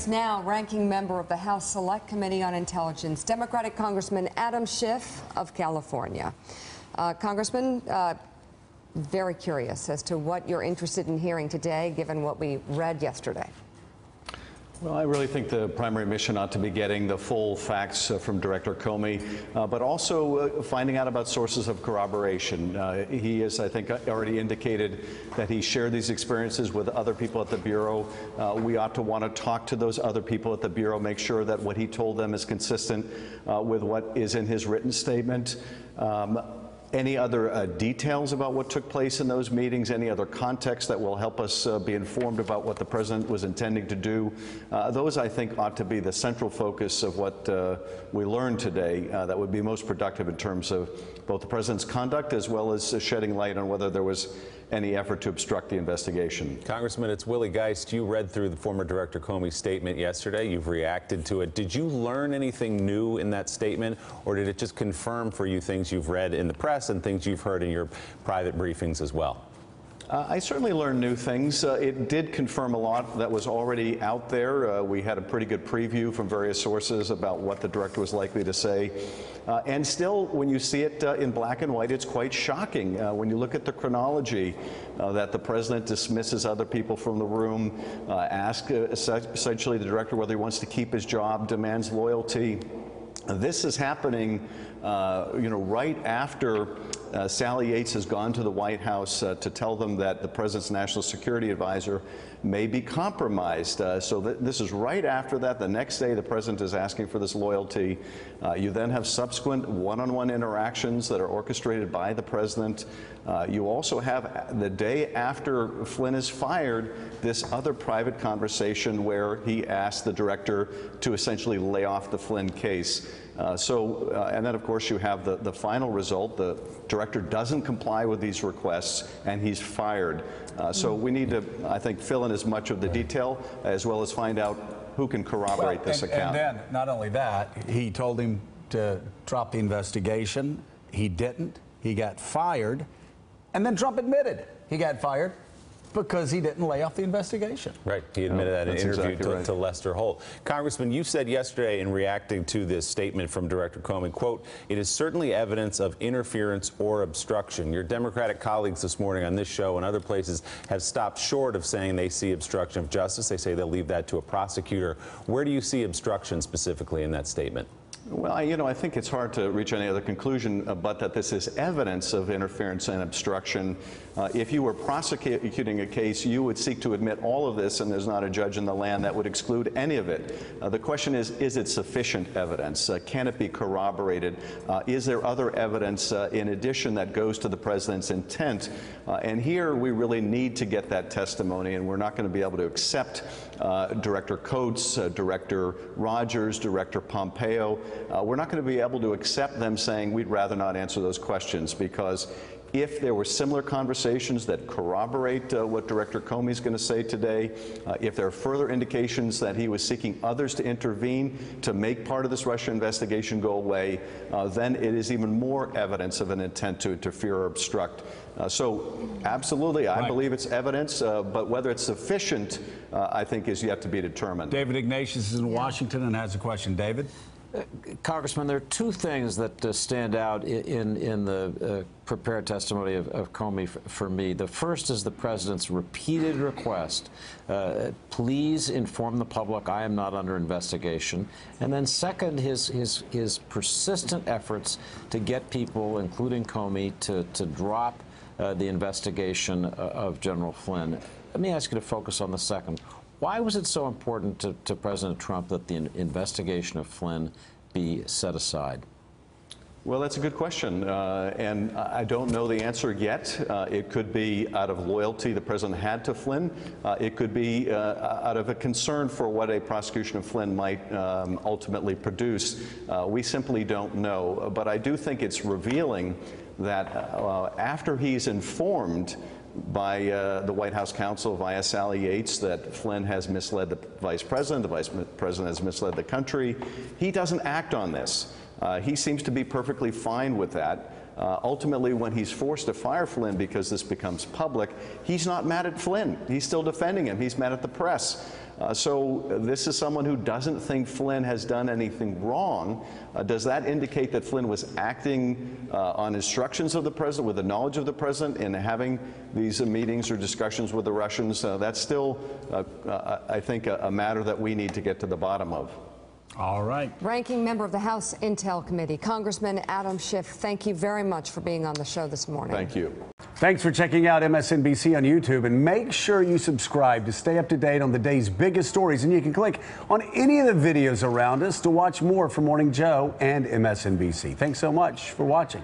Now, ranking member of the House Select Committee on Intelligence, Democratic Congressman Adam Schiff of California. Congressman, very curious as to what you're interested in hearing today, given what we read yesterday. Well, I really think the primary mission ought to be getting the full facts from Director Comey, but also finding out about sources of corroboration. He has, I think, already indicated that he shared these experiences with other people at the Bureau. We ought to want to talk to those other people at the Bureau, make sure that what he told them is consistent with what is in his written statement. Any other details about what took place in those meetings, any other context that will help us be informed about what the president was intending to do, those, I think, ought to be the central focus of what we learned today that would be most productive in terms of both the president's conduct as well as shedding light on whether there was any effort to obstruct the investigation. Congressman, it's Willie Geist. You read through the former Director Comey's statement yesterday. You've reacted to it. Did you learn anything new in that statement, or did it just confirm for you things you've read in the press and things you've heard in your private briefings as well? I certainly learned new things. It did confirm a lot that was already out there. We had a pretty good preview from various sources about what the director was likely to say. And still, when you see it in black and white, it's quite shocking. When you look at the chronology that the president dismisses other people from the room, asks essentially the director whether he wants to keep his job, demands loyalty. This is happening, right after Sally Yates has gone to the White House to tell them that the president's national security advisor may be compromised. So this is right after that. The next day, the president is asking for this loyalty. You then have subsequent one-on-one interactions that are orchestrated by the president. You also have, the day after Flynn is fired, this other private conversation where he asked the director to essentially lay off the Flynn case. And then, of course, you have the final result. The director doesn't comply with these requests, and he's fired. So we need to, I think, fill in as much of the detail as well as find out who can corroborate this account. And then, not only that, he told him to drop the investigation. He didn't. He got fired. And then Trump admitted he got fired because he didn't lay off the investigation. Right. He admitted that in an interview exactly to Lester Holt. Congressman, you said yesterday in reacting to this statement from Director Comey, quote, "It is certainly evidence of interference or obstruction." Your Democratic colleagues this morning on this show and other places have stopped short of saying they see obstruction of justice. They say they'll leave that to a prosecutor. Where do you see obstruction specifically in that statement? Well, I think it's hard to reach any other conclusion but that this is evidence of interference and obstruction. If you were prosecuting a case, you would seek to admit all of this, and there's not a judge in the land that would exclude any of it. The question is it sufficient evidence? Can it be corroborated? Is there other evidence in addition that goes to the president's intent? And here we really need to get that testimony, and we're not going to be able to accept Director Coates, Director Rogers, Director Pompeo. We're not going to be able to accept them saying we'd rather not answer those questions, because if there were similar conversations that corroborate what Director Comey is going to say today, if there are further indications that he was seeking others to intervene to make part of this Russia investigation go away, then it is even more evidence of an intent to interfere or obstruct. So absolutely, I believe it's evidence, but whether it's sufficient, I think, is yet to be determined. David Ignatius is in Washington and has a question. David? Congressman, there are two things that stand out in the prepared testimony of Comey for me. The first is the president's repeated request, please inform the public I am not under investigation. And then second, his persistent efforts to get people, including Comey, to drop the investigation of General Flynn. Let me ask you to focus on the second. Why was it so important to President Trump that the investigation of Flynn be set aside? Well, that's a good question, and I don't know the answer yet. It could be out of loyalty the president had to Flynn. It could be out of a concern for what a prosecution of Flynn might ultimately produce. We simply don't know, but I do think it's revealing that after he's informed by the White House counsel via Sally Yates that Flynn has misled the vice president has misled the country, he doesn't act on this. He seems to be perfectly fine with that. Ultimately, when he's forced to fire Flynn because this becomes public, he's not mad at Flynn. He's still defending him. He's mad at the press. So this is someone who doesn't think Flynn has done anything wrong. Does that indicate that Flynn was acting on instructions of the president, with the knowledge of the president, in having these meetings or discussions with the Russians? That's still, I think, a matter that we need to get to the bottom of. All right. Ranking member of the House Intel Committee, Congressman Adam Schiff, thank you very much for being on the show this morning. Thank you. Thanks for checking out MSNBC on YouTube, and make sure you subscribe to stay up to date on the day's biggest stories. And you can click on any of the videos around us to watch more from Morning Joe and MSNBC. Thanks so much for watching.